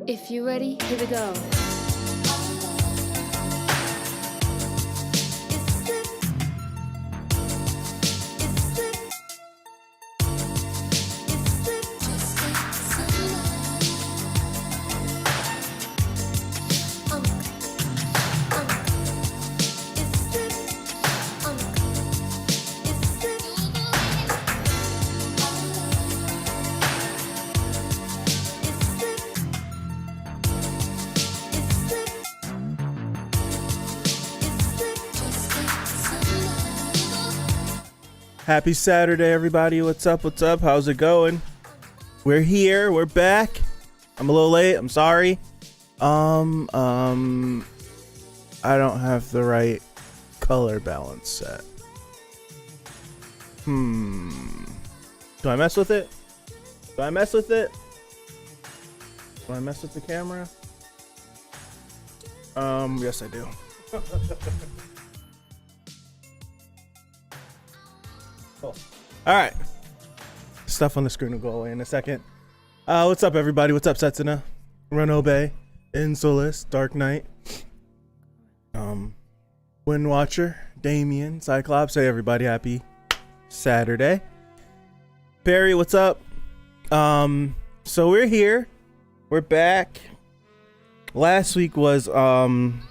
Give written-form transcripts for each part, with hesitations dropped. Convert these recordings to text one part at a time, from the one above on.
If you're ready, here we go. Happy Saturday, everybody. What's up? What's up? How's it going? We're here. We're back. I'm a little late. I'm sorry. I don't have the right color balance set. Do I mess with it? Do I mess with it? Do I mess with the camera? Yes, I do. Cool. All right. Stuff on the screen will go away in a second. What's up, everybody? What's up, Setsuna? Renobe, Insolis, Dark Knight, Wind Watcher, Damien, Cyclops. Hey, everybody. Happy Saturday. Perry, what's up? So we're here. We're back. Last week was an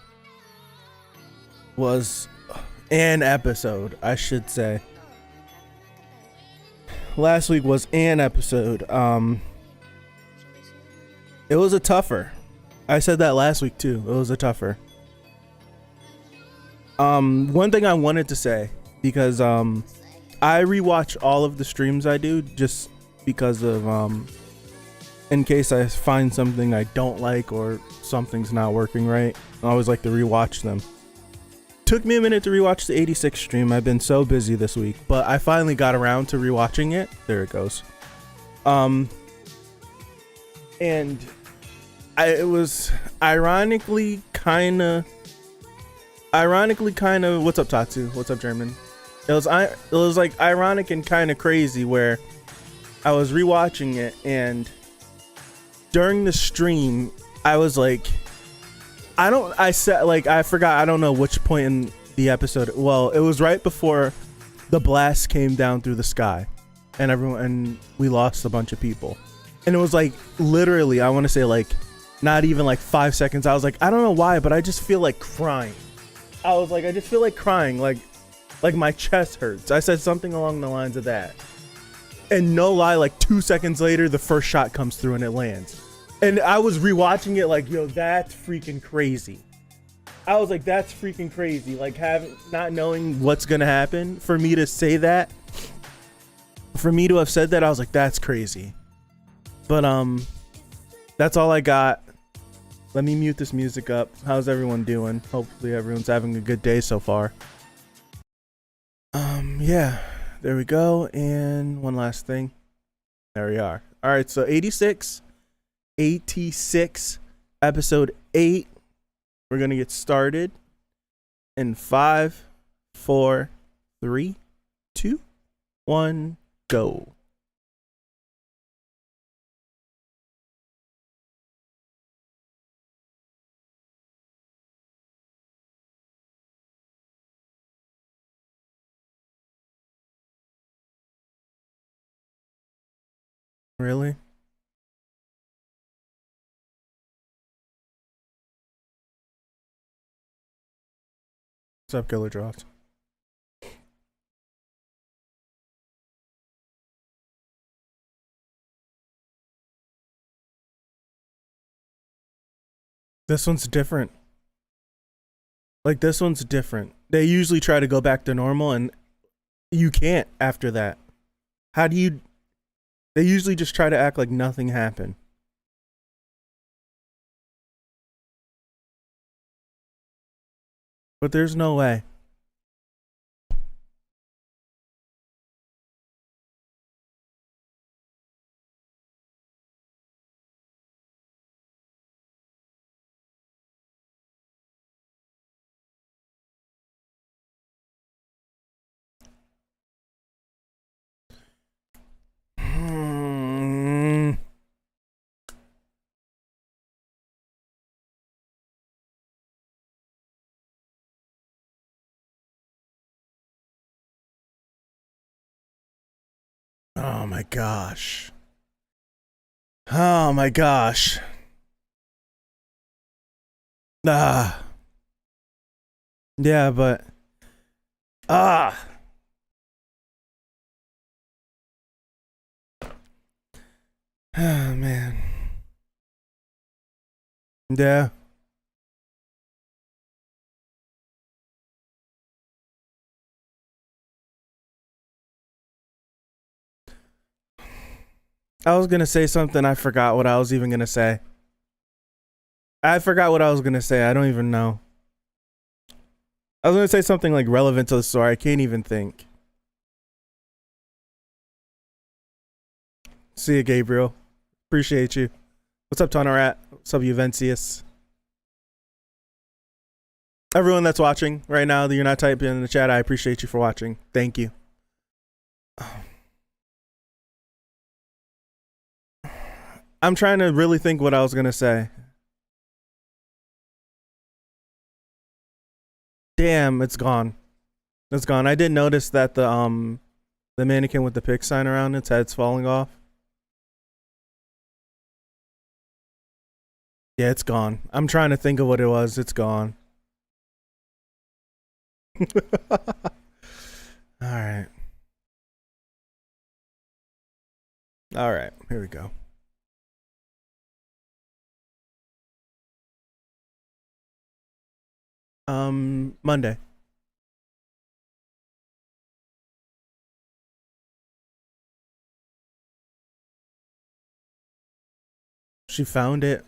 episode, I should say. Last week was an episode. It was a tougher. I said that last week too. It was a tougher. One thing I wanted to say, because I rewatch all of the streams I do just because of in case I find something I don't like or something's not working right. I always like to rewatch them. Took me a minute to rewatch the 86 stream. I've been so busy this week, but I finally got around to rewatching it. There it goes. And it was ironically kind of what's up, Tatsu? What's up, German? It was like ironic and kind of crazy where I was rewatching it, and during the stream I was like, I forgot, I don't know which point in the episode. Well, it was right before the blast came down through the sky and we lost a bunch of people. And it was like, literally, I want to say like, not even like 5 seconds. I was like, I don't know why, but I just feel like crying. I just feel like crying. Like my chest hurts. I said something along the lines of that. And no lie, like 2 seconds later, the first shot comes through and it lands. And I was rewatching it like, yo, that's freaking crazy. I was like, that's freaking crazy. Like, not knowing what's gonna happen, for me to say that, for me to have said that, I was like, that's crazy. But that's all I got. Let me mute this music up. How's everyone doing? Hopefully everyone's having a good day so far. Yeah, there we go. And one last thing. There we are. All right, so 86, episode 8. We're gonna get started in 5, 4, 3, 2, 1, go. Really? What's up, Killer Drops? This one's different. Like, this one's different. They usually try to go back to normal, and you can't after that. They usually just try to act like nothing happened. But there's no way. Oh my gosh. Oh my gosh. Ah. Yeah, but ah. Oh man. Yeah. I was gonna say something. I forgot what I was even gonna say. I forgot what I was gonna say. I don't even know. I was gonna say something like relevant to the story. I can't even think. See you, Gabriel. Appreciate you. What's up, Tonorat? What's up, Juvencius? Everyone that's watching right now, that you're not typing in the chat, I appreciate you for watching. Thank you. I'm trying to really think what I was gonna say. Damn, it's gone. It's gone. I did notice that the mannequin with the pick sign around its head's falling off. Yeah, it's gone. I'm trying to think of what it was. It's gone. All right. All right. Here we go. Monday. She found it.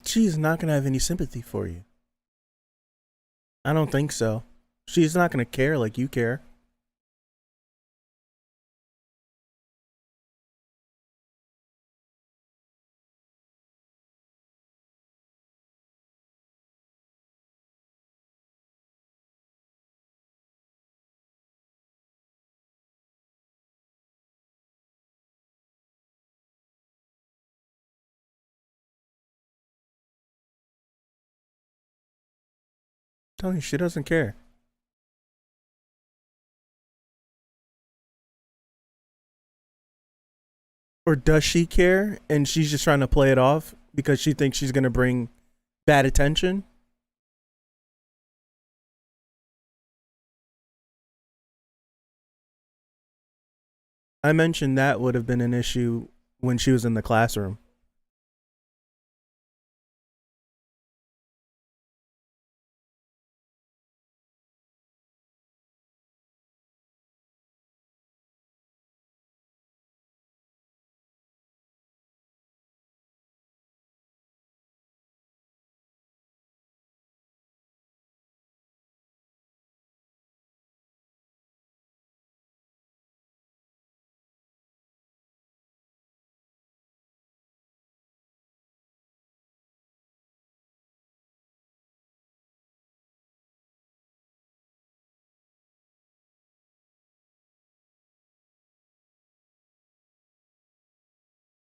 She's not gonna have any sympathy for you. I don't think so. She's not gonna care like you care. Tell me, she doesn't care. Or does she care and she's just trying to play it off because she thinks she's gonna bring bad attention? I mentioned that would have been an issue when she was in the classroom.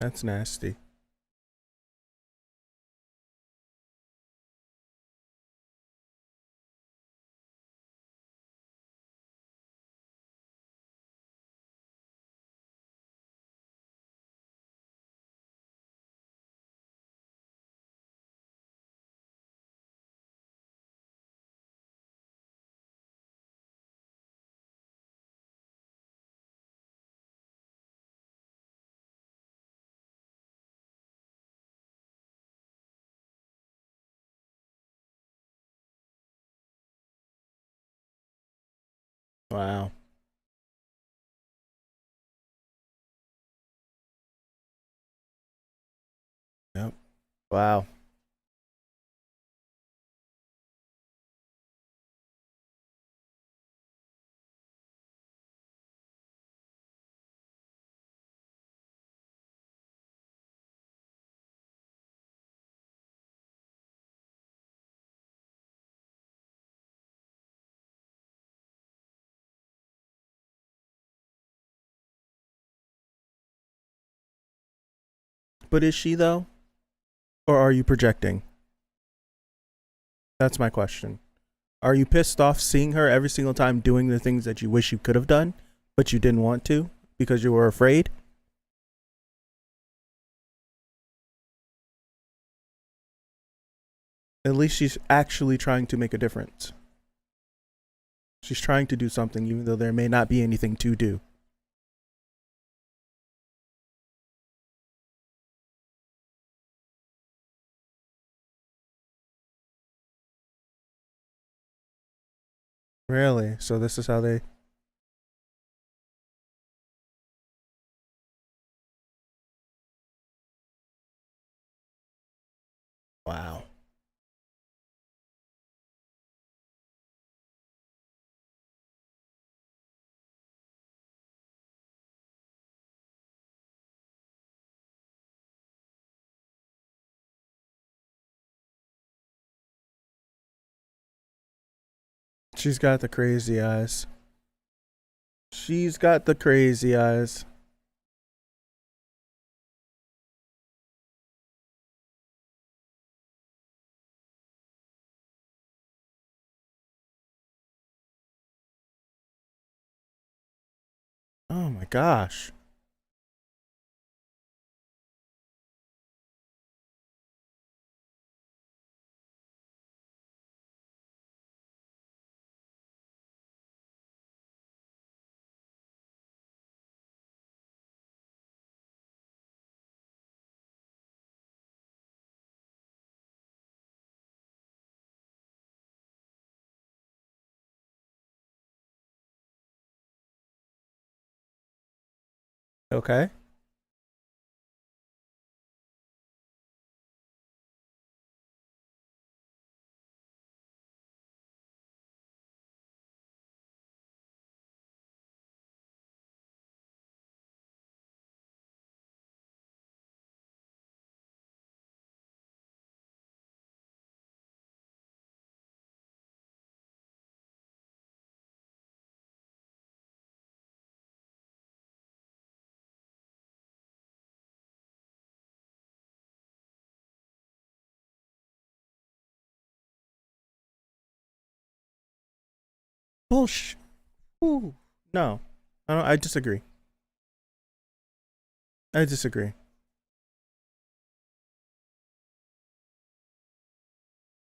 That's nasty. Wow. Yep. Wow. But is she though? Or are you projecting? That's my question. Are you pissed off seeing her every single time doing the things that you wish you could have done, but you didn't want to because you were afraid? At least she's actually trying to make a difference. She's trying to do something even though there may not be anything to do. Really? So this is how they... Wow. She's got the crazy eyes. She's got the crazy eyes. Oh my gosh. Okay. Bullshit. Ooh. No. I disagree. I disagree.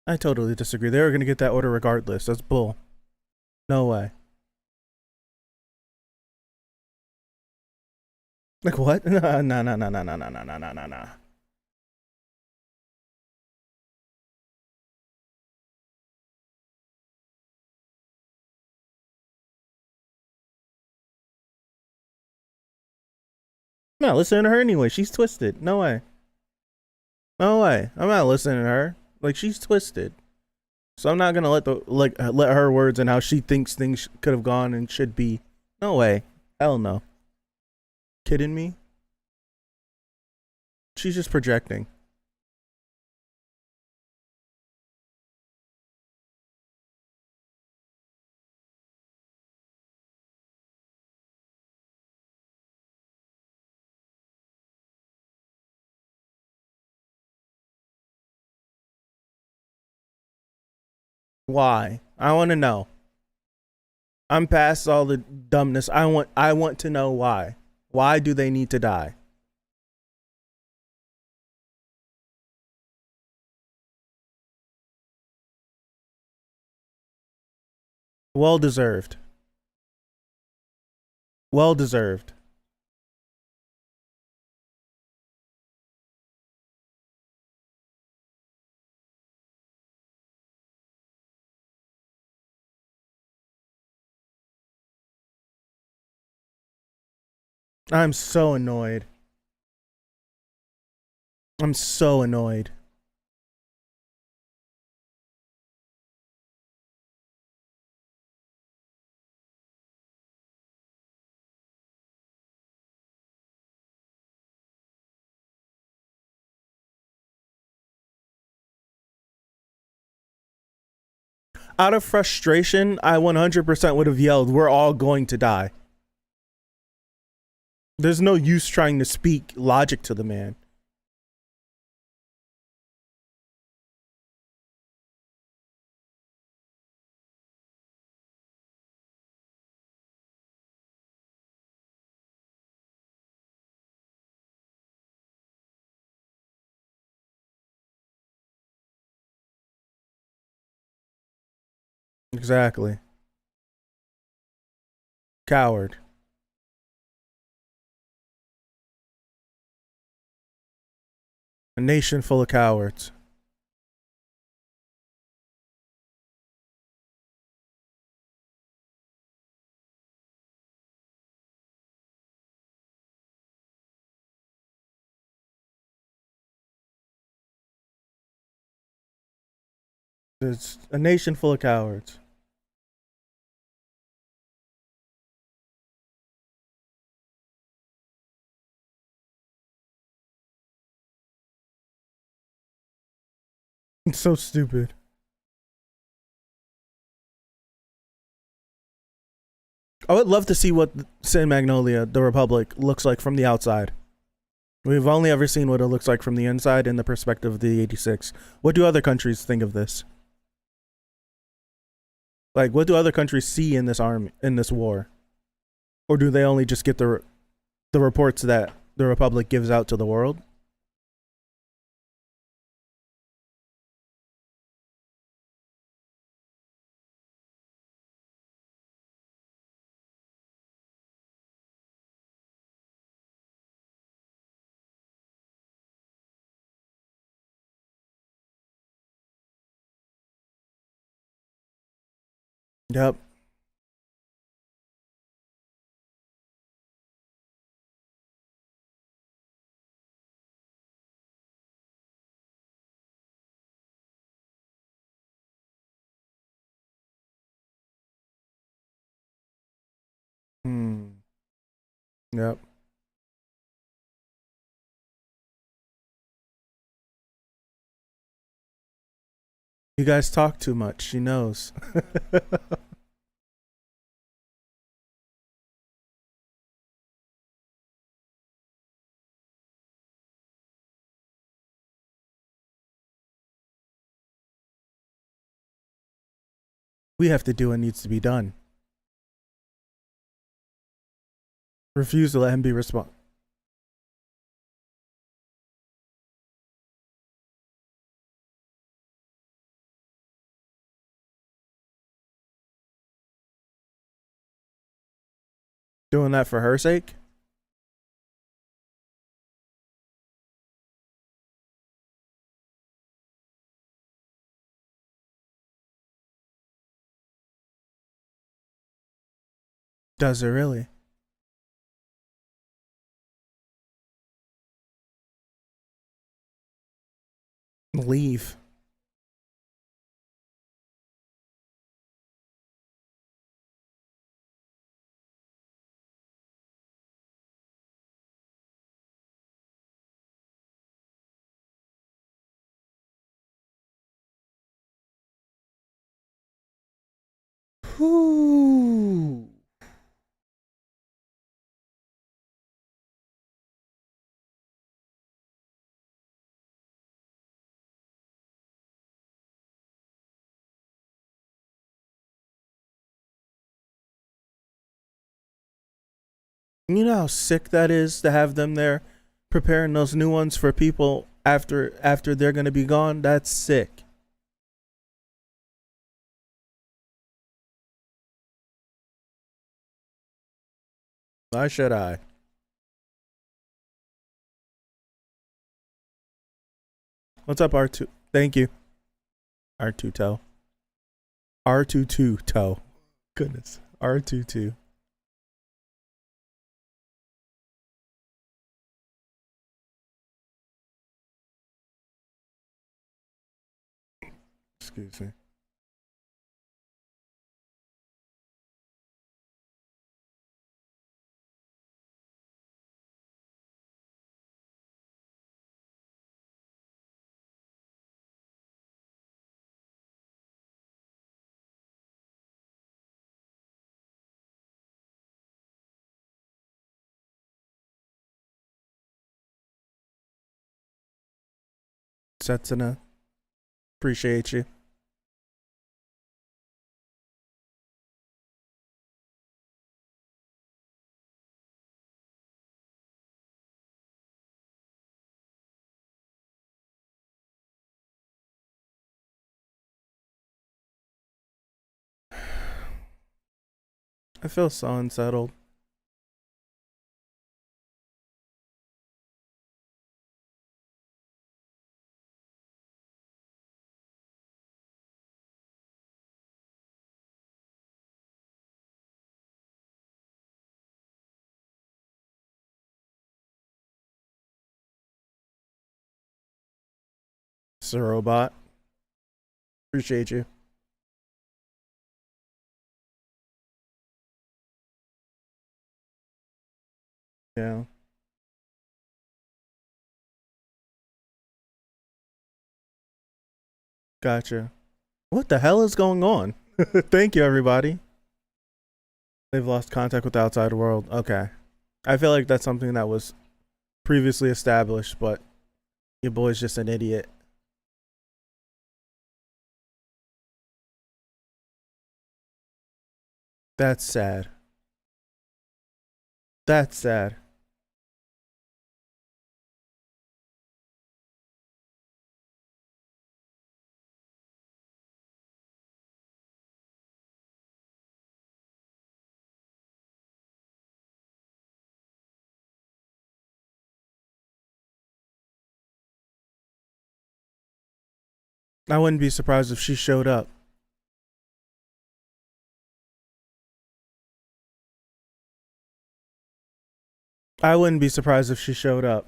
I totally disagree. They were gonna get that order regardless. That's bull. No way. Like what? No, no, no, no, no, no, no, no, no, no, no. I'm not listening to her anyway. She's twisted. No way. No way. I'm not listening to her. Like she's twisted. So I'm not gonna let her words and how she thinks things could have gone and should be. No way. Hell no. Kidding me? She's just projecting. Why? I want to know. I'm past all the dumbness. I want to know why. Why do they need to die? Well deserved. Well deserved. I'm so annoyed. I'm so annoyed. Out of frustration, I 100% would have yelled, "We're all going to die." There's no use trying to speak logic to the man. Exactly. Coward. A nation full of cowards. It's a nation full of cowards. It's so stupid. I would love to see what San Magnolia, the Republic, looks like from the outside. We've only ever seen what it looks like from the inside in the perspective of the 86. What do other countries think of this? Like, what do other countries see in this army, in this war? Or do they only just get the reports that the Republic gives out to the world? Yep. Hmm. Yep. You guys talk too much. She knows. We have to do what needs to be done. Refuse to let him be responsible. Doing that for her sake? Does it really? Leave. Whew. You know how sick that is to have them there preparing those new ones for people after they're gonna be gone? That's sick. Why should I? What's up, R2? Thank you. R2 toe. R22 toe. Goodness. R22. Excuse me. Setsuna. Appreciate you. I feel so unsettled. It's a robot. Appreciate you. Yeah. Gotcha. What the hell is going on? Thank you, everybody. They've lost contact with the outside world. Okay. I feel like that's something that was previously established, but your boy's just an idiot. That's sad. That's sad. I wouldn't be surprised if she showed up. I wouldn't be surprised if she showed up.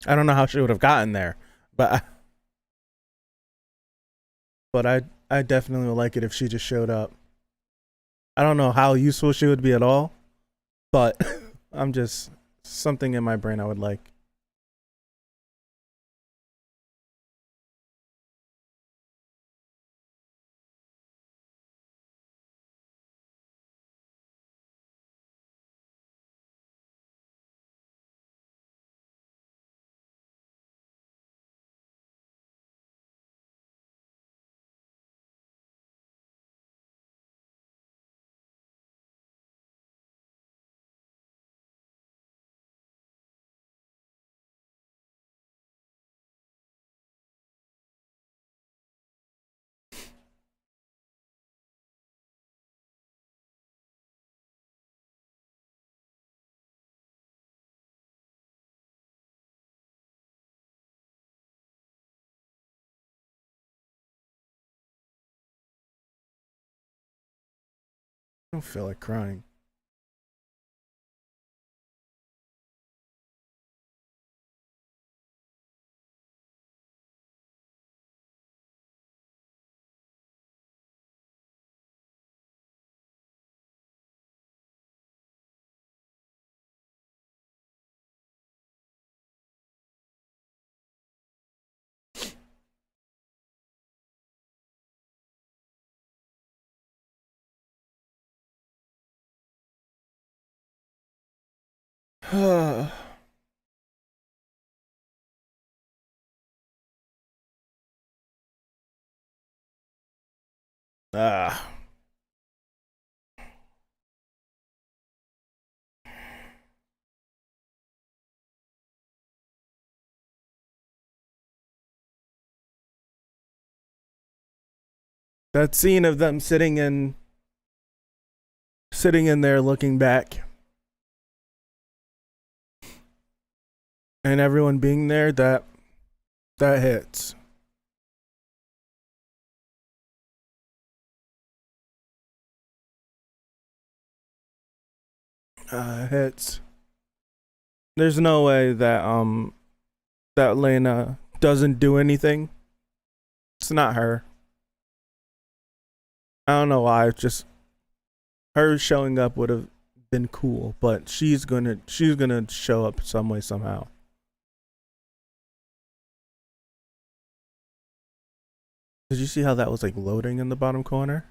I don't know how she would have gotten there, but I definitely would like it if she just showed up. I don't know how useful she would be at all, but I'm just something in my brain I would like. I don't feel like crying. Ah, that scene of them sitting in there looking back and everyone being there, that hits. Hits. There's no way that Lena doesn't do anything. It's not her. I don't know why. It's just her showing up would have been cool, but she's gonna show up some way somehow. Did you see how that was like loading in the bottom corner?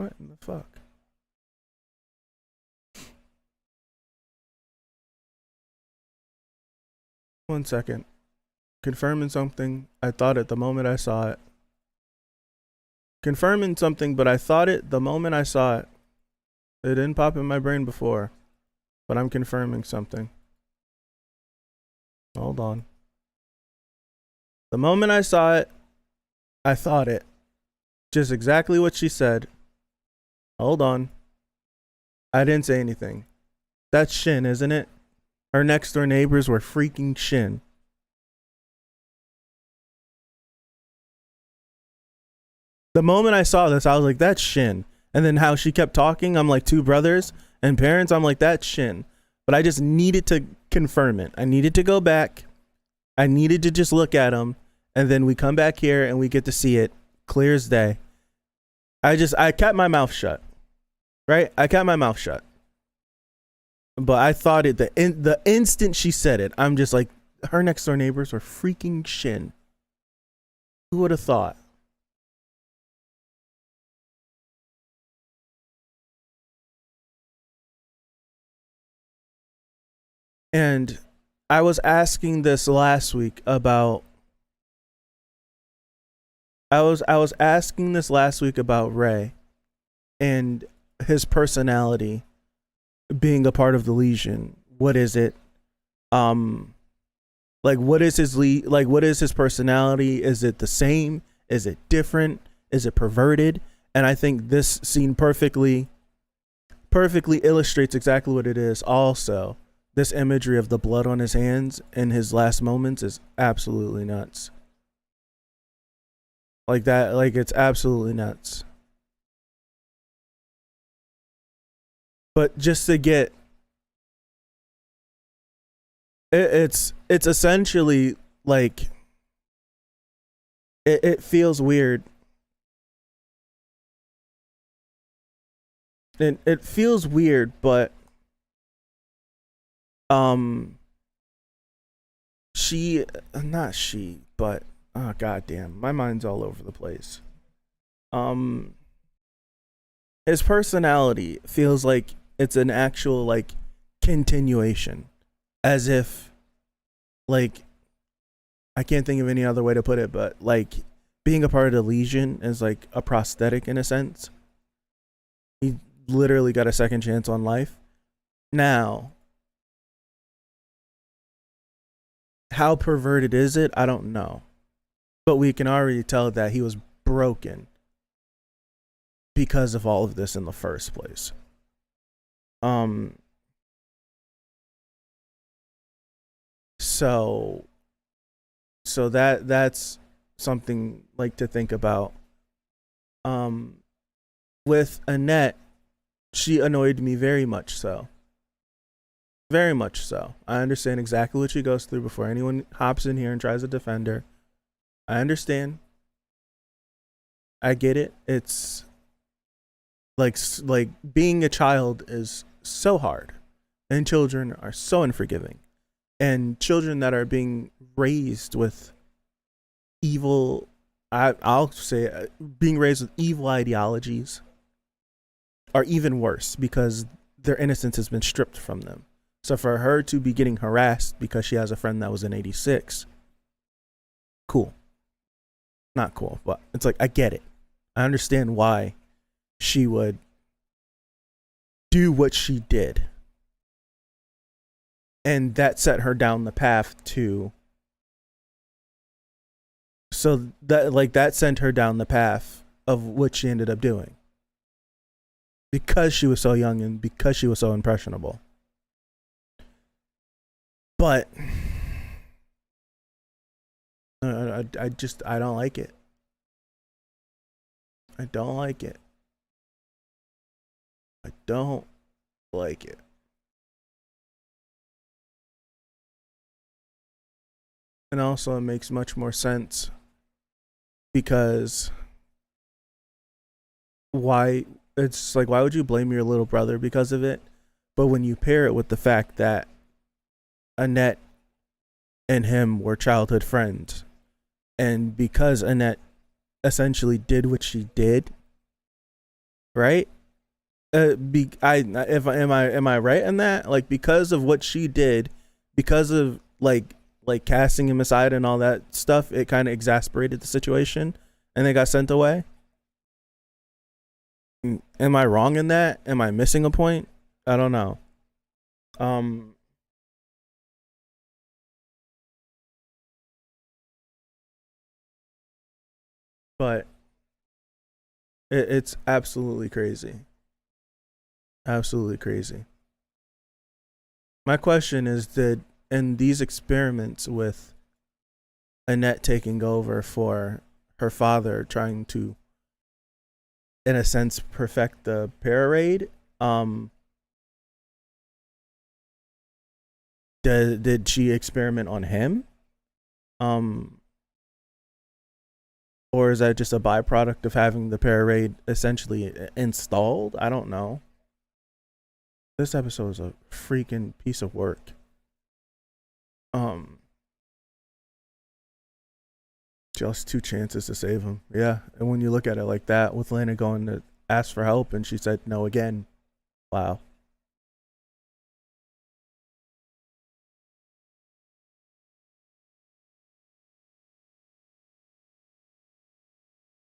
What in the fuck? One second. Confirming something. I thought it the moment I saw it. Confirming something, but I thought it the moment I saw it. It didn't pop in my brain before, but I'm confirming something. Hold on. The moment I saw it, I thought it. Just exactly what she said. Hold on. I didn't say anything. That's Shin, isn't it? Her next door neighbors were freaking Shin. The moment I saw this, I was like, that's Shin. And then how she kept talking, I'm like, two brothers and parents, I'm like, that's Shin. But I just needed to confirm it. I needed to go back. I needed to just look at them. And then we come back here and we get to see it clear as day. I kept my mouth shut. Right? I kept my mouth shut. But I thought it, the instant she said it, I'm just like, her next door neighbors were freaking Shin. Who would have thought? And I was asking this last week about I was asking this last week about Ray and his personality being a part of the Legion. What is it? Like what is what is his personality? Is it the same? Is it different? Is it perverted? And I think this scene perfectly illustrates exactly what it is. Also, this imagery of the blood on his hands in his last moments is absolutely nuts. Like that, like it's absolutely nuts. But just to get it's essentially like it feels weird. It feels weird, but but oh goddamn, my mind's all over the place. His personality feels like it's an actual like continuation, as if like I can't think of any other way to put it, but like being a part of the Legion is like a prosthetic in a sense. He literally got a second chance on life. Now, how perverted is it? I don't know. But we can already tell that he was broken because of all of this in the first place. So that's something like to think about. With Annette, she annoyed me very much so. Very much so. I understand exactly what she goes through before anyone hops in here and tries to defend her. I understand. I get it. It's like being a child is so hard, and children are so unforgiving, and children that are being raised with evil, I'll say being raised with evil ideologies are even worse because their innocence has been stripped from them. So for her to be getting harassed because she has a friend that was in 86, cool. Not cool, but it's like, I get it. I understand why she would do what she did. And that set her down the path to, so that sent her down the path of what she ended up doing. Because she was so young and because she was so impressionable. But I don't like it. I don't like it. I don't like it. And also it makes much more sense because why would you blame your little brother because of it? But when you pair it with the fact that Annette and him were childhood friends, and because Annette essentially did what she did right? Am I right in that? Like, because of what she did, because of like casting him aside and all that stuff, it kind of exasperated the situation, and they got sent away. Am I wrong in that? Am I missing a point? I don't know. But it's absolutely crazy. Absolutely crazy. My question is, did in these experiments with Annette taking over for her father, trying to, in a sense, perfect the parade, did she experiment on him? Um, or is that just a byproduct of having the parade essentially installed? I don't know. This episode is a freaking piece of work. Just 2 chances to save him. Yeah, and when you look at it like that, with Lana going to ask for help and she said no again. Wow.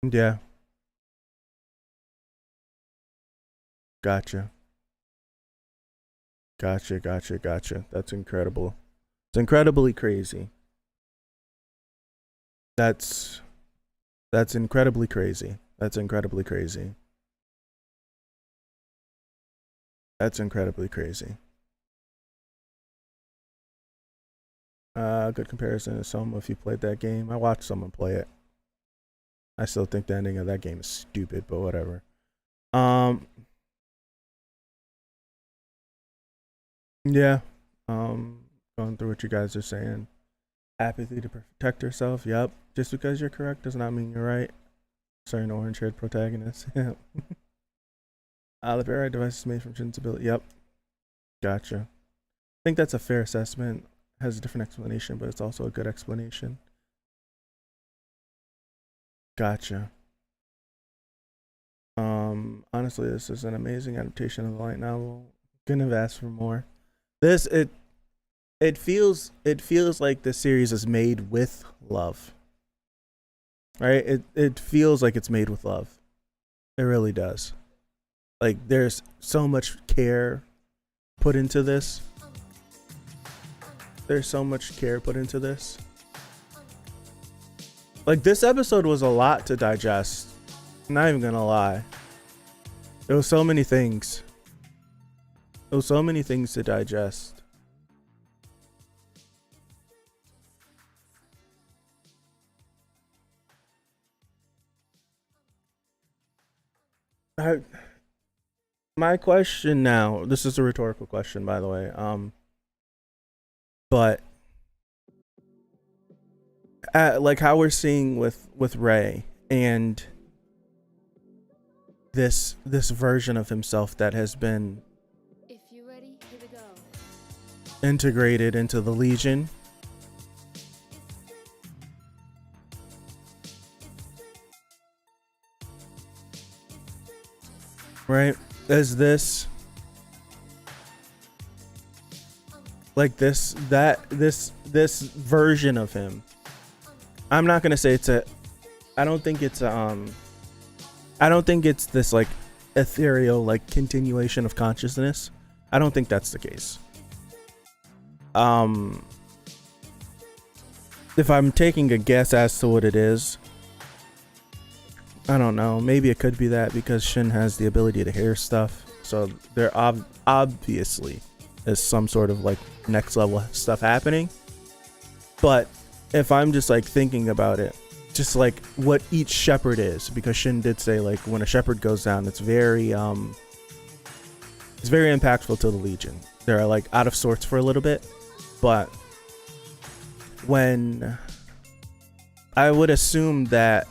Yeah. Gotcha. Gotcha. That's incredible. It's incredibly crazy. That's incredibly crazy. That's incredibly crazy. That's incredibly crazy. Good comparison to Soma if you played that game. I watched someone play it. I still think the ending of that game is stupid, but whatever. Yeah. Going through what you guys are saying. Apathy to protect herself. Yep. Just because you're correct does not mean you're right. Certain orange-haired protagonist. Yeah. The parasite device is made from Shin's ability. Yep. Gotcha. I think that's a fair assessment. Has a different explanation, but it's also a good explanation. Gotcha. Honestly, this is an amazing adaptation of the light novel. Couldn't have asked for more. It feels like the series is made with love. Right? It feels like it's made with love. It really does. Like, there's so much care put into this. There's so much care put into this. Like, this episode was a lot to digest. I'm not even gonna lie. There was so many things. There was so many things to digest. My question now, this is a rhetorical question, by the way. But like how we're seeing with Ray and this version of himself that has been integrated into the Legion. Right? Is this like this version of him? I'm not gonna say it's a. I don't think it's this like ethereal like continuation of consciousness. I don't think that's the case. If I'm taking a guess as to what it is, I don't know. Maybe it could be that because Shin has the ability to hear stuff, so there obviously is some sort of like next level stuff happening. But if I'm just like thinking about it, just like what each shepherd is, because Shin did say like when a shepherd goes down, it's very impactful to the Legion. They're like out of sorts for a little bit, but when I would assume that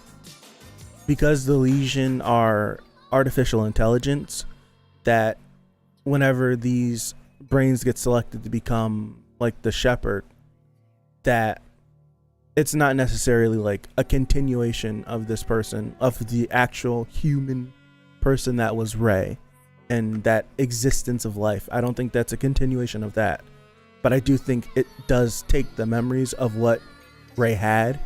because the Legion are artificial intelligence, that whenever these brains get selected to become like the shepherd, that it's not necessarily like a continuation of this person, of the actual human person that was Rey and that existence of life. I don't think that's a continuation of that, but I do think it does take the memories of what Rey had,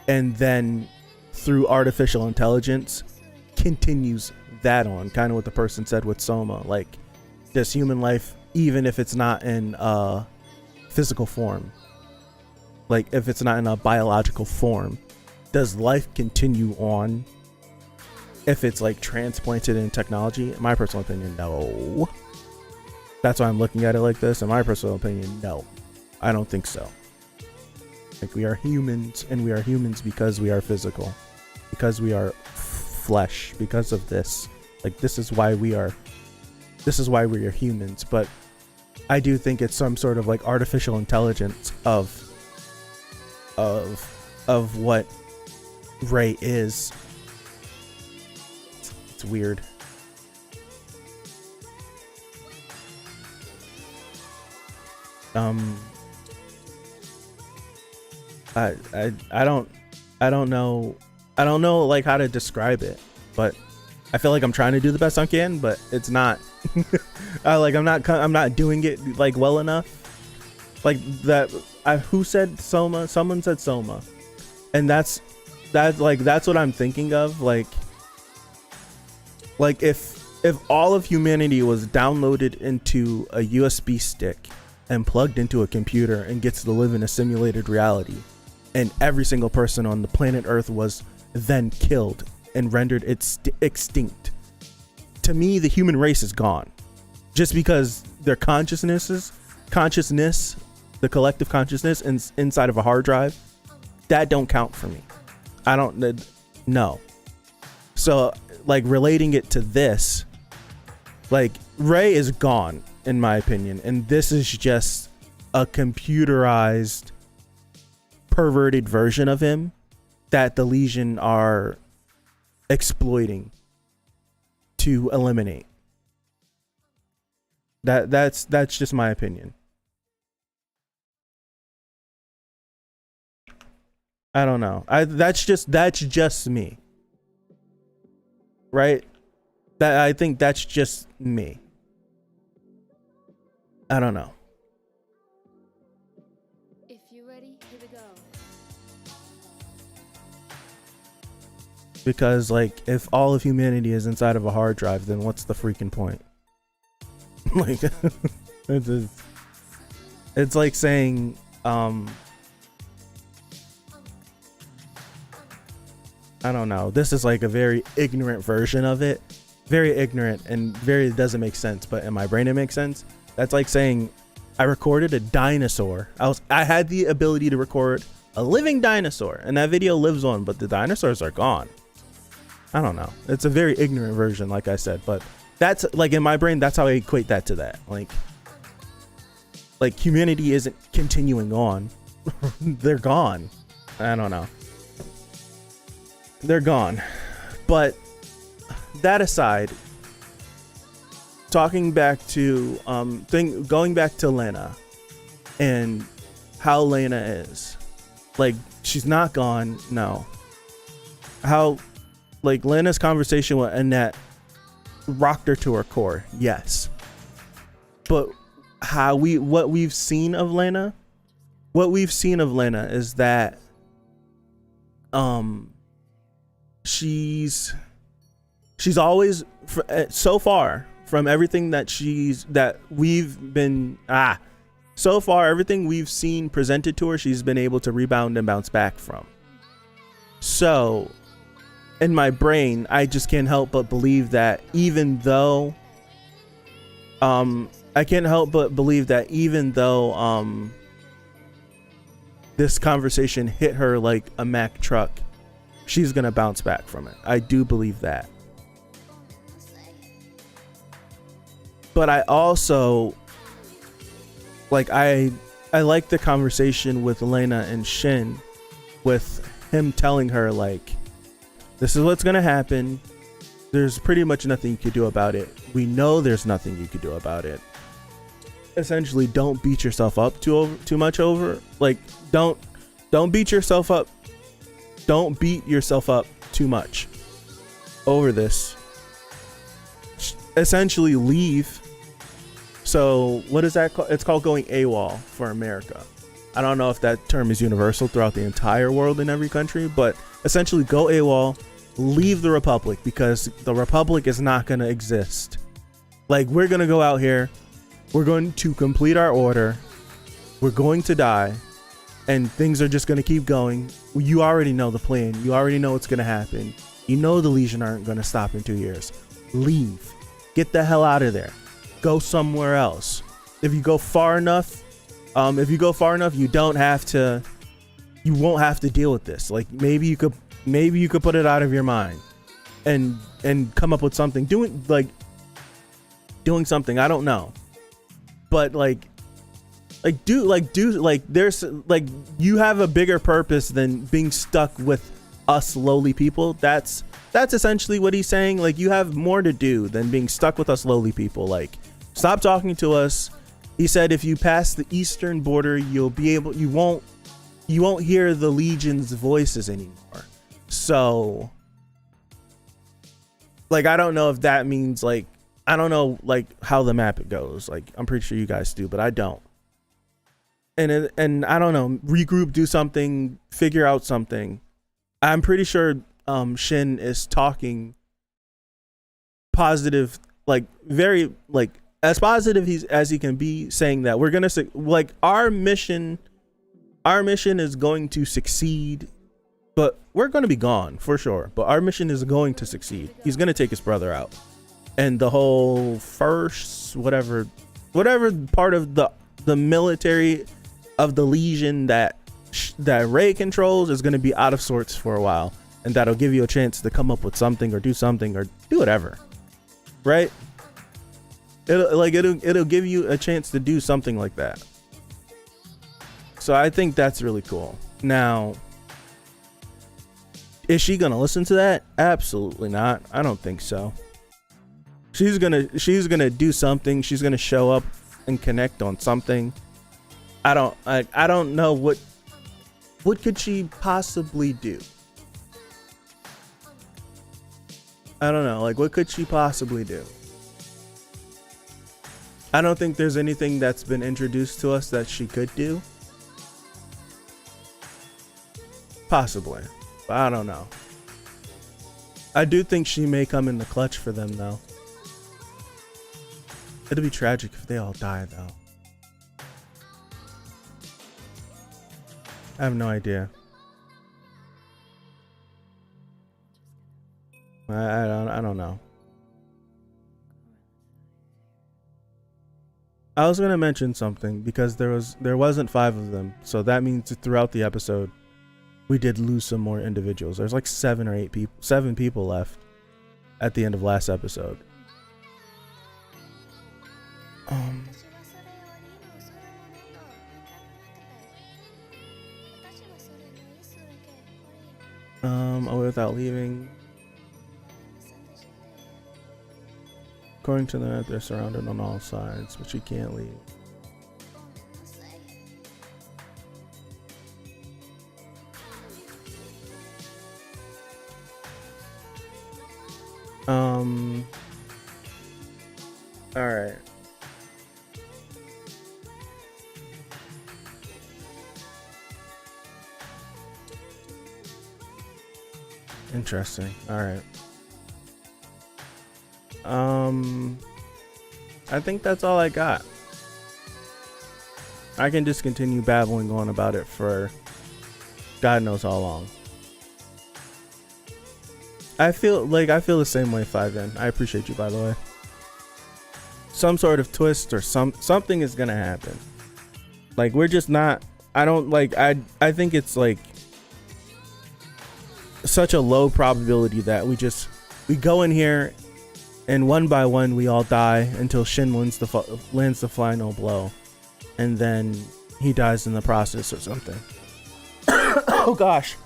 and then through artificial intelligence continues that on, kind of what the person said with Soma. Like, does human life, even if it's not in physical form, like if it's not in a biological form, does life continue on if it's like transplanted in technology? In my personal opinion, no. That's why I'm looking at it like this. In my personal opinion, no, I don't think so. Like, we are humans, and we are humans because we are physical, because we are flesh, because of this. Like, this is why we are humans. But I do think it's some sort of like artificial intelligence of what Rey is. It's weird. I don't know like how to describe it, but I feel like I'm trying to do the best I can, but it's not. I'm not doing it like well enough. Like that. Who said Soma? Someone said Soma, and that's what I'm thinking of. Like if all of humanity was downloaded into a USB stick and plugged into a computer and gets to live in a simulated reality, and every single person on the planet Earth was then killed and rendered extinct, to me the human race is gone, just because their consciousness, the collective consciousness inside of a hard drive, that don't count for me. I don't know. So like relating it to this, like Rey is gone in my opinion, and this is just a computerized, perverted version of him that the Legion are exploiting to eliminate. That's just my opinion. I don't know. That's just me. Right? I think that's just me. I don't know. If you're ready, here we go. Because like if all of humanity is inside of a hard drive, then what's the freaking point? Like it's like saying I don't know. This is like a very ignorant version of it. Very ignorant and very doesn't make sense, but in my brain it makes sense. That's like saying I recorded a dinosaur. I had the ability to record a living dinosaur, and that video lives on, but the dinosaurs are gone. I don't know. It's a very ignorant version, like I said, but that's like in my brain, that's how I equate that to that. Like humanity isn't continuing on. They're gone. I don't know. They're gone. But that aside, talking back to going back to Lena and how Lena is, like, she's not gone. No. How like Lena's conversation with Annette rocked her to her core, yes. But what we've seen of Lena is that she's always, so far from everything so far everything we've seen presented to her, she's been able to rebound and bounce back from. So in my brain, I just can't help but believe that even though this conversation hit her like a Mack truck, she's gonna bounce back from it. I do believe that. But I also like I like the conversation with Lena and Shin, with him telling her like, this is what's gonna happen. There's pretty much nothing you could do about it. We know there's nothing you could do about it. Essentially, don't beat yourself up too much over. Like, don't beat yourself up. Don't beat yourself up too much over this essentially leave. So what is that called? It's called going AWOL for America. I don't know if that term is universal throughout the entire world in every country, but essentially go AWOL, leave the Republic, because the Republic is not going to exist. Like, we're going to go out here, we're going to complete our order, we're going to die, and things are just going to keep going. You already know the plan. You already know what's going to happen. You know the Legion aren't going to stop in 2 years. Leave. Get the hell out of there. Go somewhere else. If you go far enough, you don't have to. You won't have to deal with this. Like, maybe you could put it out of your mind, and come up with something. Doing something. I don't know, but there's you have a bigger purpose than being stuck with us lowly people. That's essentially what he's saying. Like, you have more to do than being stuck with us lowly people. Like, stop talking to us. He said if you pass the eastern border, you won't hear the Legion's voices anymore. So, like, I don't know if that means, like, I don't know, like, how the map it goes. Like, I'm pretty sure you guys do, but I don't. And I don't know, regroup, do something, figure out something. I'm pretty sure Shin is talking positive, like, very, like, as positive as he can be, saying that we're gonna, like, our mission is going to succeed, but we're gonna be gone for sure, but our mission is going to succeed. He's gonna take his brother out, and the whole first whatever part of the military of the Legion that Rey controls is going to be out of sorts for a while, and that'll give you a chance to come up with something or do whatever, right? It'll give you a chance to do something like that. So I think that's really cool. Now, is she gonna listen to that? Absolutely not. I don't think so. She's gonna do something. She's gonna show up and connect on something. I don't know what could she possibly do. I don't know. Like, what could she possibly do? I don't think there's anything that's been introduced to us that she could do. Possibly, but I don't know. I do think she may come in the clutch for them, though. It'll be tragic if they all die, though. I have no idea. I don't know. I was gonna mention something because there wasn't 5 of them, so that means throughout the episode we did lose some more individuals. There's like 7 people left at the end of last episode. Without leaving. According to them, they're surrounded on all sides, but she can't leave. All right. Interesting. All right. I think that's all I got. I can just continue babbling on about it for God knows how long. I feel the same way, 5N. I appreciate you, by the way. Some sort of twist or something is gonna happen. Like, we're just not. I don't like. I think it's like such a low probability that we go in here and one by one we all die until Shin lands the final blow, and then he dies in the process or something. Oh gosh.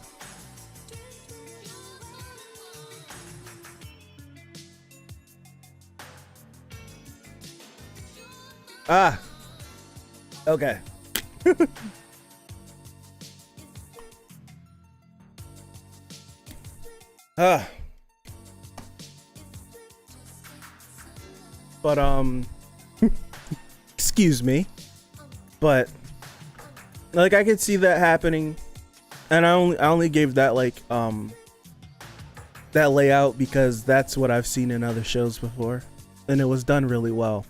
Okay. But excuse me. But like I could see that happening, and I only gave that like that layout because that's what I've seen in other shows before, and it was done really well.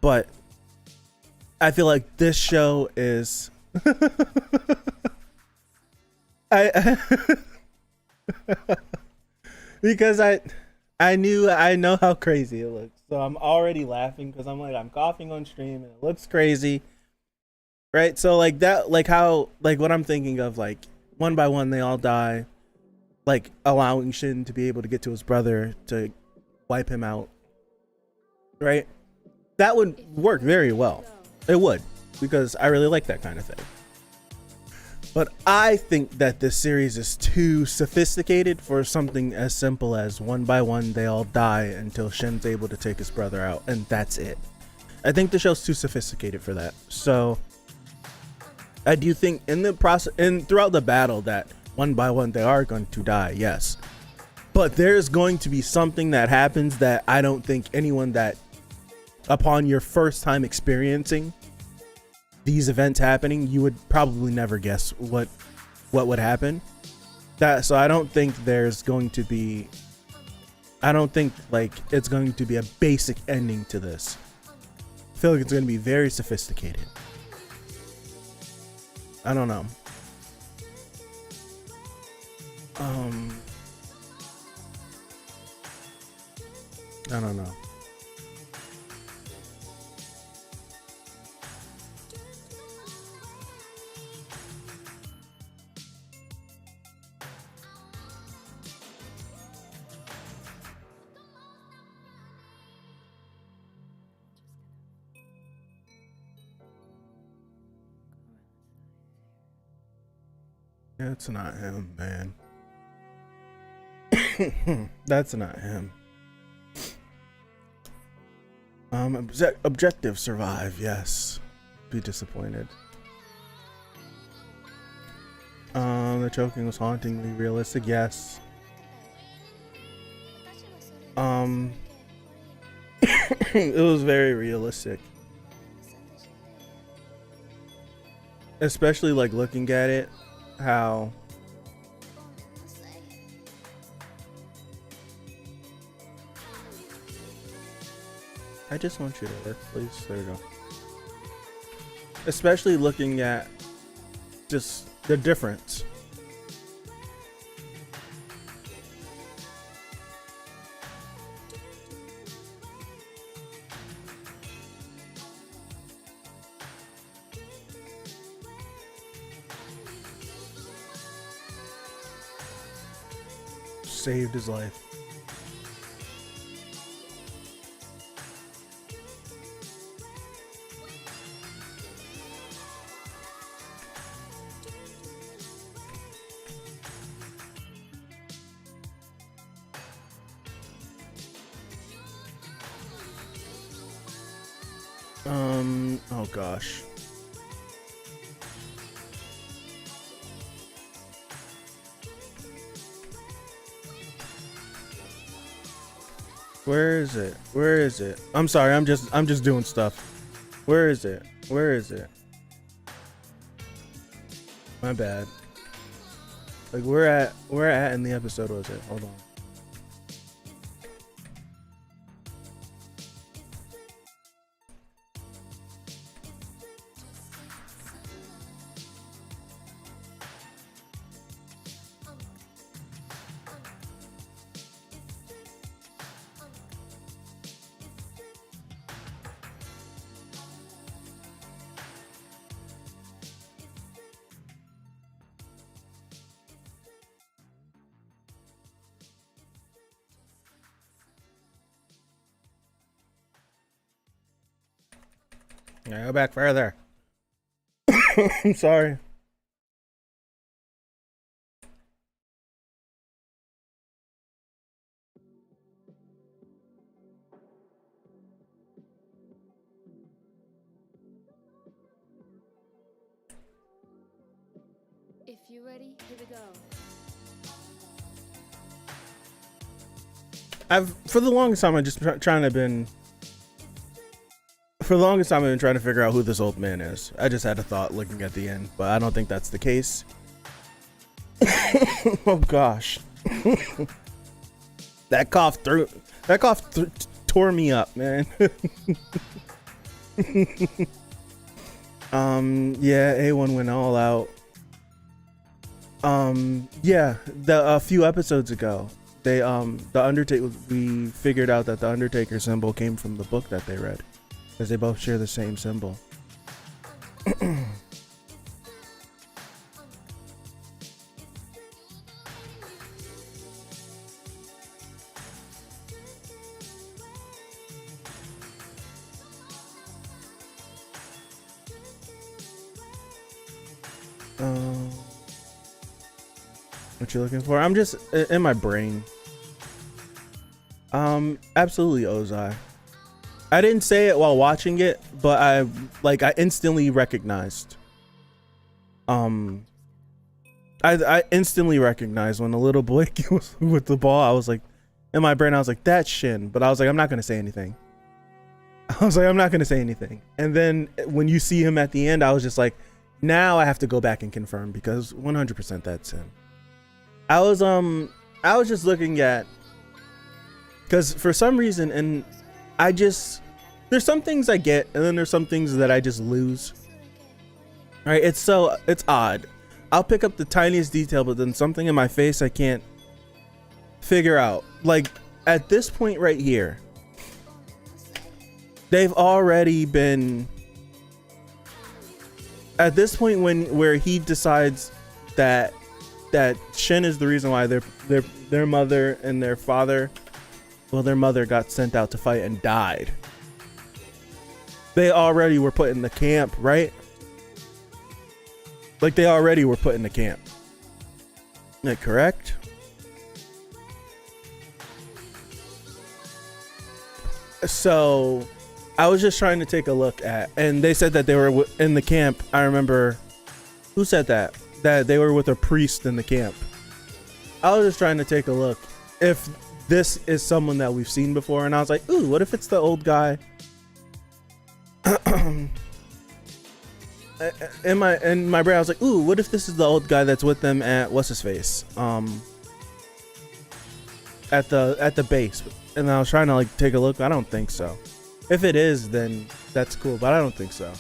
But I feel like this show is I because I know how crazy it looks, so I'm already laughing because I'm coughing on stream and it looks crazy, right? So like that, like how, like what I'm thinking of, like one by one they all die, like allowing Shin to be able to get to his brother to wipe him out, right? That would work very well. It would, because I really like that kind of thing. But I think that this series is too sophisticated for something as simple as one by one they all die until Shin's able to take his brother out, and that's it. I think the show's too sophisticated for that. So I do think in the process and throughout the battle that one by one they are going to die, yes. But there's going to be something that happens that I don't think anyone that upon your first time experiencing these events happening, you would probably never guess what would happen. So I don't think there's going to be, I don't think like it's going to be a basic ending to this. I feel like it's going to be very sophisticated. I don't know. I don't know. That's not him, man. That's not him. Objective survive, yes. Be disappointed. The choking was hauntingly realistic, yes. It was very realistic. Especially like looking at it, how I just want you to work, please. There we go. Especially looking at just the difference. Saved his life. Oh gosh. Where is it? Where is it? I'm sorry, I'm just doing stuff. Where is it? Where is it? My bad. Like where at in the episode was it? Hold on. Yeah, go back further. I'm sorry. If you're ready, here we go. For the longest time, I just trying to been For the longest time, I've been trying to figure out who this old man is. I just had a thought looking at the end, but I don't think that's the case. Oh gosh. That cough tore me up, man. Yeah, A1 went all out. Yeah, a few episodes ago, the Undertaker, we figured out that the Undertaker symbol came from the book that they read, because they both share the same symbol. What you looking for? I'm just in my brain. Absolutely Ozai. I didn't say it while watching it, but I instantly recognized. I instantly recognized when the little boy was with the ball. I was like, in my brain, I was like, that's Shin. But I was like, I'm not gonna say anything. And then when you see him at the end, I was just like, now I have to go back and confirm, because 100% that's him. I was just looking at, because for some reason, and there's some things I get, and then there's some things that I just lose. Right? It's odd. I'll pick up the tiniest detail, but then something in my face I can't figure out. Like at this point right here, they've already been at this point where he decides that Shin is the reason why their mother and their father, well, their mother got sent out to fight and died. They already were put in the camp, right? Like they already were put in the camp. Is that correct? So I was just trying to take a look at, and they said that they were in the camp. I remember, who said that they were with a priest in the camp. I was just trying to take a look if this is someone that we've seen before, and I was like, ooh, what if it's the old guy? in my brain, I was like, ooh, what if this is the old guy that's with them at what's his face? At the base. And I was trying to like take a look. I don't think so. If it is, then that's cool, but I don't think so.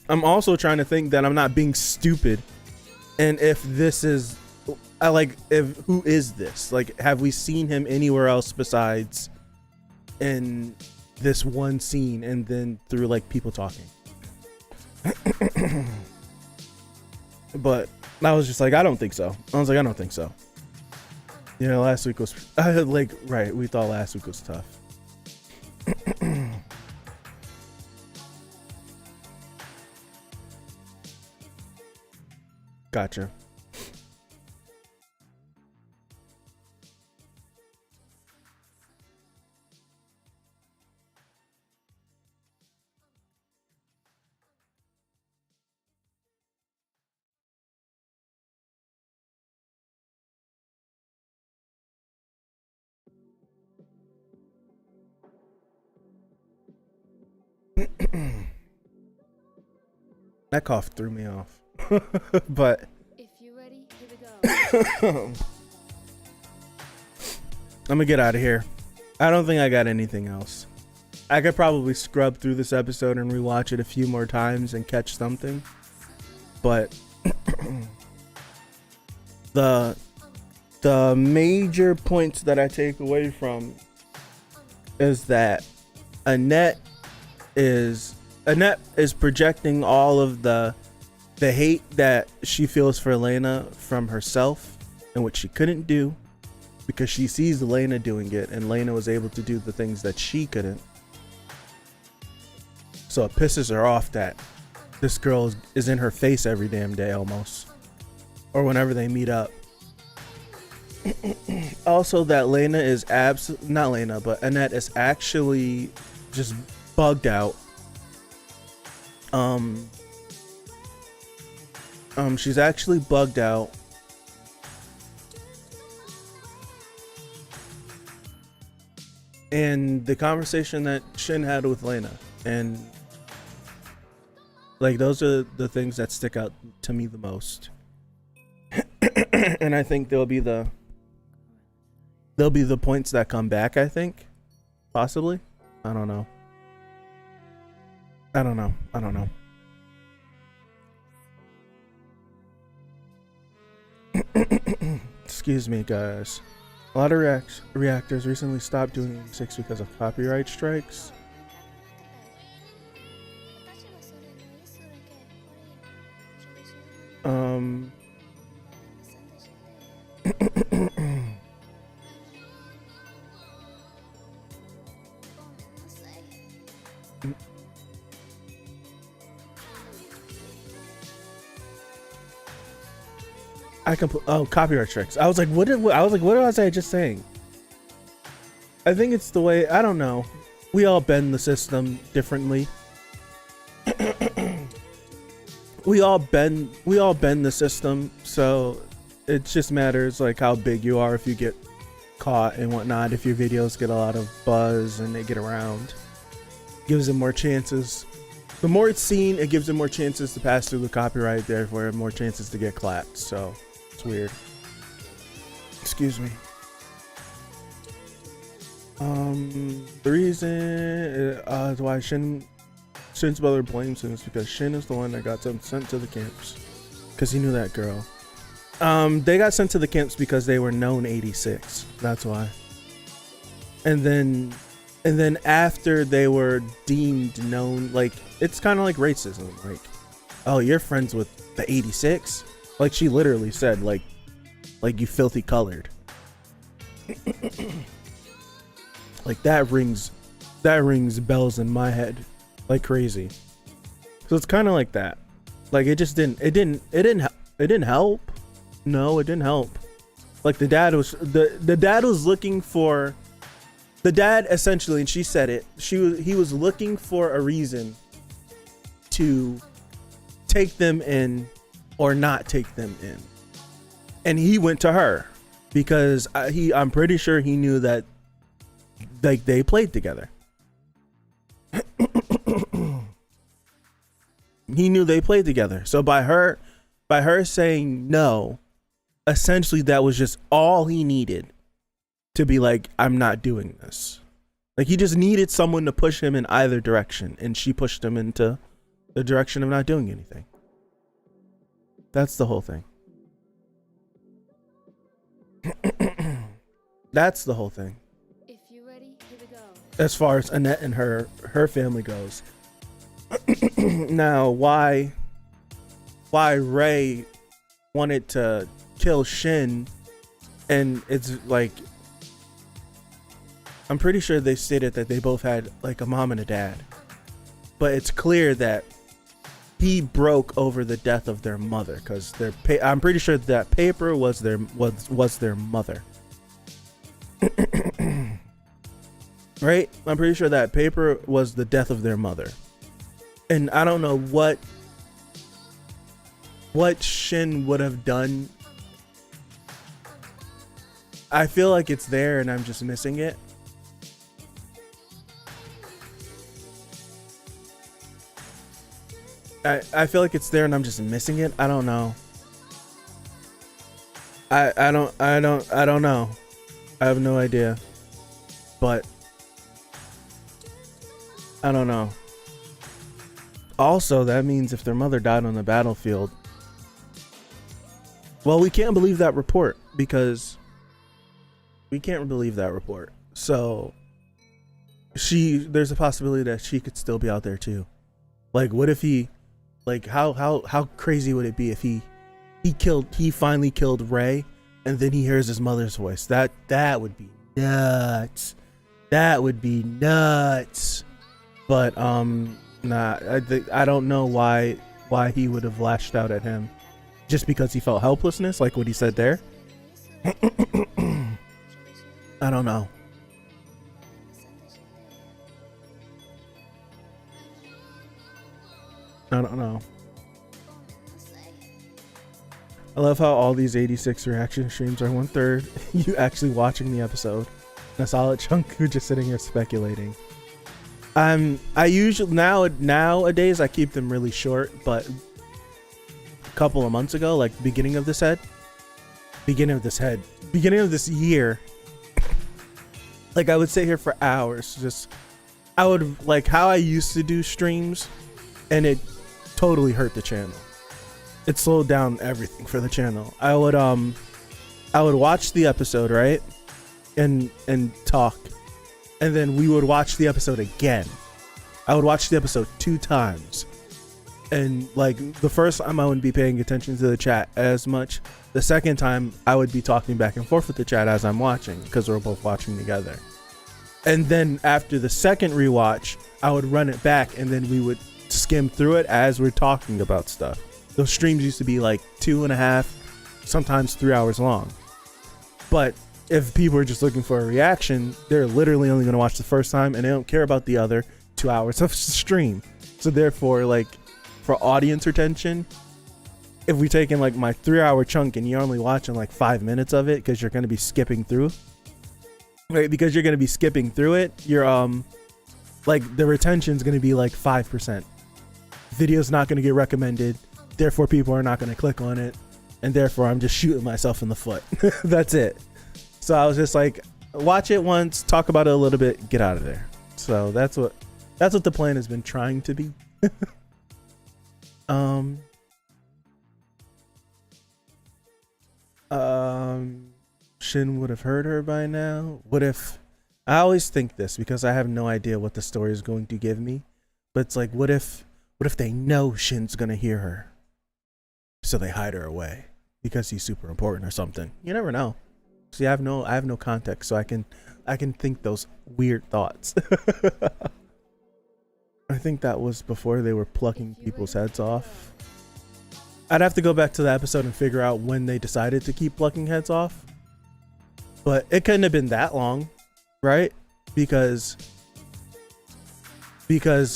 I'm also trying to think that I'm not being stupid, and if this is, who is this? Like, have we seen him anywhere else besides in this one scene, and then through like people talking? But I was just like, I don't think so. I was like, I don't think so. You know, last week was right. We thought last week was tough. Gotcha. That cough threw me off. But If you're ready, here we go. I'm gonna get out of here. I don't think I got anything else. I could probably scrub through this episode and rewatch it a few more times and catch something. But the major points that I take away from is that Annette is projecting all of the hate that she feels for Elena from herself, and what she couldn't do because she sees Elena doing it, and Elena was able to do the things that she couldn't. So it pisses her off that this girl is in her face every damn day almost, or whenever they meet up. Also, that Lena is not Lena, but Annette is actually just bugged out. She's actually bugged out. and the conversation that Shin had with Lena, and like those are the things that stick out to me the most. And I think there'll be the points that come back, I think, possibly. I don't know. Excuse me, guys. A lot of reactors recently stopped doing 86 because of copyright strikes. Copyright strikes. I was like, what was I just saying? I think it's the way, I don't know. We all bend the system differently. we all bend the system, so it just matters like how big you are if you get caught and whatnot. If your videos get a lot of buzz and they get around, gives them more chances. The more it's seen, it gives them more chances to pass through the copyright, therefore more chances to get clapped. So it's weird. Excuse me. The reason why Shin's brother blames him is because Shin is the one that got them sent to the camps because he knew that girl. They got sent to the camps because they were known 86. That's why. And then after they were deemed known, like it's kind of like racism. Like, oh, you're friends with the 86? Like she literally said, like you filthy colored. Like that rings bells in my head like crazy. So it's kind of like that. Like it didn't help. No, it didn't help. Like the dad was looking for the dad essentially, and she said it. He was looking for a reason to take them in or not take them in. And he went to her because I'm pretty sure he knew that like they played together. He knew they played together. So by her saying no, essentially that was just all he needed to be like, I'm not doing this. Like he just needed someone to push him in either direction, and she pushed him into the direction of not doing anything. That's the whole thing. That's the whole thing. If you're ready, here we go. As far as Annette and her family goes. Now, why Ray wanted to kill Shin, and it's like, I'm pretty sure they stated that they both had like a mom and a dad, but it's clear that he broke over the death of their mother because I'm pretty sure that paper was their mother. Right? I'm pretty sure that paper was the death of their mother. And I don't know what Shin would have done. I feel like it's there and I'm just missing it. I feel like it's there and I'm just missing it. I don't know. I don't know. I have no idea. But I don't know. Also, that means if their mother died on the battlefield, well, we can't believe that report because we can't believe that report. So there's a possibility that she could still be out there too. Like, what if he, like, how crazy would it be if he finally killed Ray and then he hears his mother's voice? That would be nuts. That would be nuts. But nah, I don't know why he would have lashed out at him, just because he felt helplessness, like what he said there. I don't know. I don't know. I love how all these 86 reaction streams are 1/3 you actually watching the episode. a solid chunk who just sitting here speculating. I usually nowadays I keep them really short, but a couple of months ago, like beginning of this year, like I would sit here for hours. I would like how I used to do streams, and it totally hurt the channel. It slowed down everything for the channel. I would watch the episode, right? And talk. And then we would watch the episode again. I would watch the episode 2 times. And like the first time I wouldn't be paying attention to the chat as much. The second time I would be talking back and forth with the chat as I'm watching, because we're both watching together. And then after the second rewatch, I would run it back and then we would skim through it as we're talking about stuff. Those streams used to be like 2.5, sometimes 3 hours long. But if people are just looking for a reaction, they're literally only going to watch the first time and they don't care about the other 2 hours of stream. So therefore, like for audience retention, if we take in like my 3-hour chunk and you're only watching like 5 minutes of it because you're going to be skipping through, right? Because you're going to be skipping through it, you're like the retention is going to be like 5%. Video's not going to get recommended. Therefore, people are not going to click on it. And therefore, I'm just shooting myself in the foot. That's it. So I was just like, watch it once, talk about it a little bit, get out of there. So that's what the plan has been trying to be. Shin would have heard her by now. What if, I always think this because I have no idea what the story is going to give me, but it's like, what if they know Shin's gonna hear her, so they hide her away because he's super important or something? You never know. See, I have no context, so I can think those weird thoughts. I think that was before they were plucking people's heads off. I'd have to go back to the episode and figure out when they decided to keep plucking heads off. But it couldn't have been that long, right? Because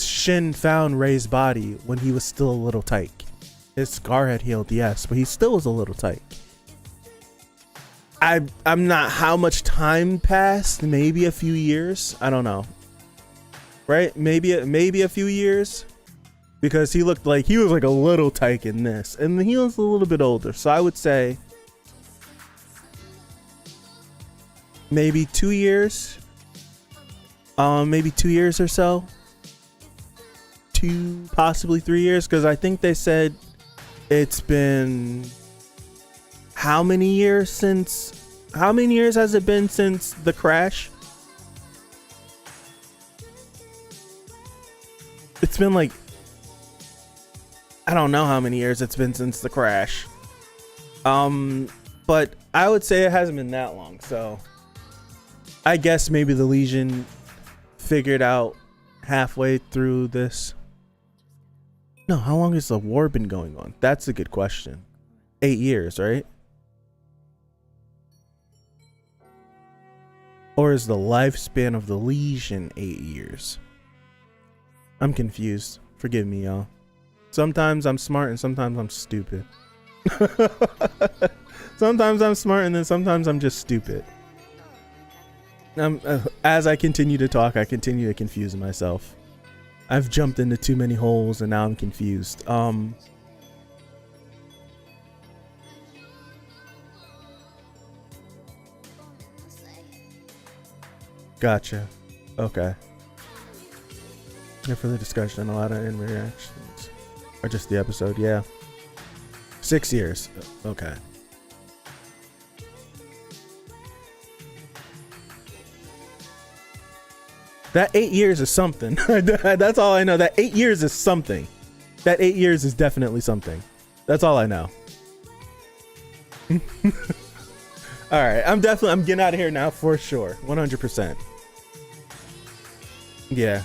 Shin found Rei's body when he was still a little tight. His scar had healed, yes, but he still was a little tight. I'm not how much time passed, maybe a few years. I don't know. Right? Maybe a few years. Because he looked like he was like a little tyke in this. And he was a little bit older. So I would say maybe 2 years. Maybe 2 years or so. 2, possibly 3 years. Because I think they said it's been how many years has it been since the crash? It's been like, I don't know how many years it's been since the crash. But I would say it hasn't been that long. So I guess maybe the Legion figured out halfway through this. No, how long has the war been going on? That's a good question. 8 years, right? Or is the lifespan of the Legion 8 years? I'm confused. Forgive me, y'all. Sometimes I'm smart and sometimes I'm stupid. Sometimes I'm smart and then sometimes I'm just stupid. As I continue to talk, I continue to confuse myself. I've jumped into too many holes and now I'm confused. Gotcha. Okay. Here for the discussion, a lot of in reactions. Or just the episode, yeah. 6 years. Okay. That 8 years is something. That's all I know. That 8 years is something. That 8 years is definitely something. That's all I know. All right. I'm getting out of here now for sure. 100%. Yeah.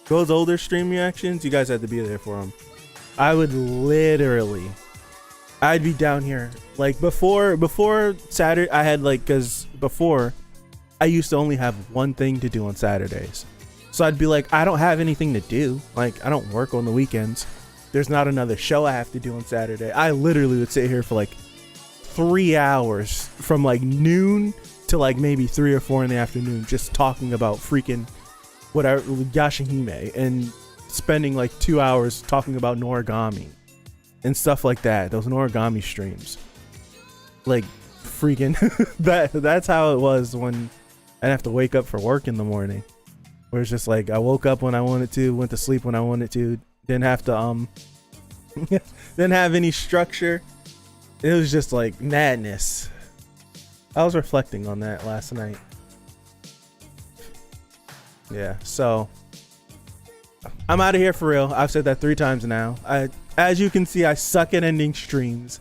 Those older stream reactions, you guys had to be there for them. I would literally, I'd be down here like before Saturday. I had like, cause before I used to only have one thing to do on Saturdays. So I'd be like, I don't have anything to do. Like I don't work on the weekends. There's not another show I have to do on Saturday. I literally would sit here for like 3 hours from like noon to like maybe 3 or 4 in the afternoon, just talking about freaking whatever Yashahime, and spending like 2 hours talking about Noragami and stuff like that. Those Noragami streams, like freaking that's how it was when I'd have to wake up for work in the morning, where it's just like I woke up when I wanted to, went to sleep when I wanted to, didn't have to didn't have any structure. It was just like madness. I was reflecting on that last night. Yeah, so I'm out of here for real. I've said that 3 times now. As you can see, I suck at ending streams.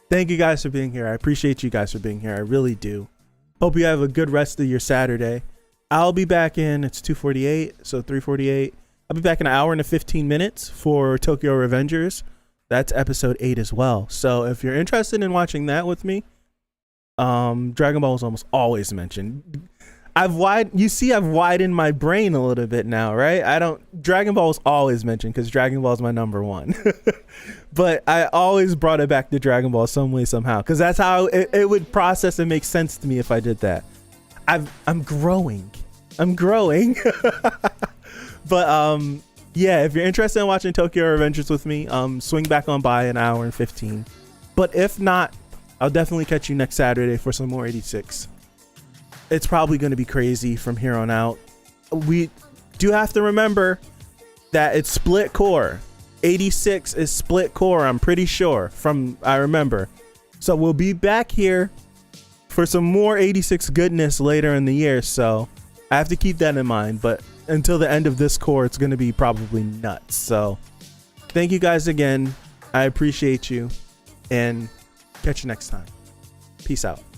Thank you guys for being here. I appreciate you guys for being here. I really do. Hope you have a good rest of your Saturday. I'll be back in, it's 2:48, so 3:48. I'll be back in an hour and 15 minutes for Tokyo Revengers. That's episode 8 as well. So if you're interested in watching that with me, Dragon Ball is almost always mentioned. I've widened my brain a little bit now, right? Dragon Ball is always mentioned because Dragon Ball is my number 1. But I always brought it back to Dragon Ball some way, somehow, because that's how it would process and make sense to me if I did that. I'm growing. But yeah, if you're interested in watching Tokyo Revengers with me, swing back on by an hour and 15. But if not, I'll definitely catch you next Saturday for some more 86. It's probably going to be crazy from here on out. We do have to remember that it's split core. 86 is split core, I'm pretty sure, I remember. So we'll be back here for some more 86 goodness later in the year. So I have to keep that in mind. But until the end of this core, it's going to be probably nuts. So thank you guys again. I appreciate you, and catch you next time. Peace out.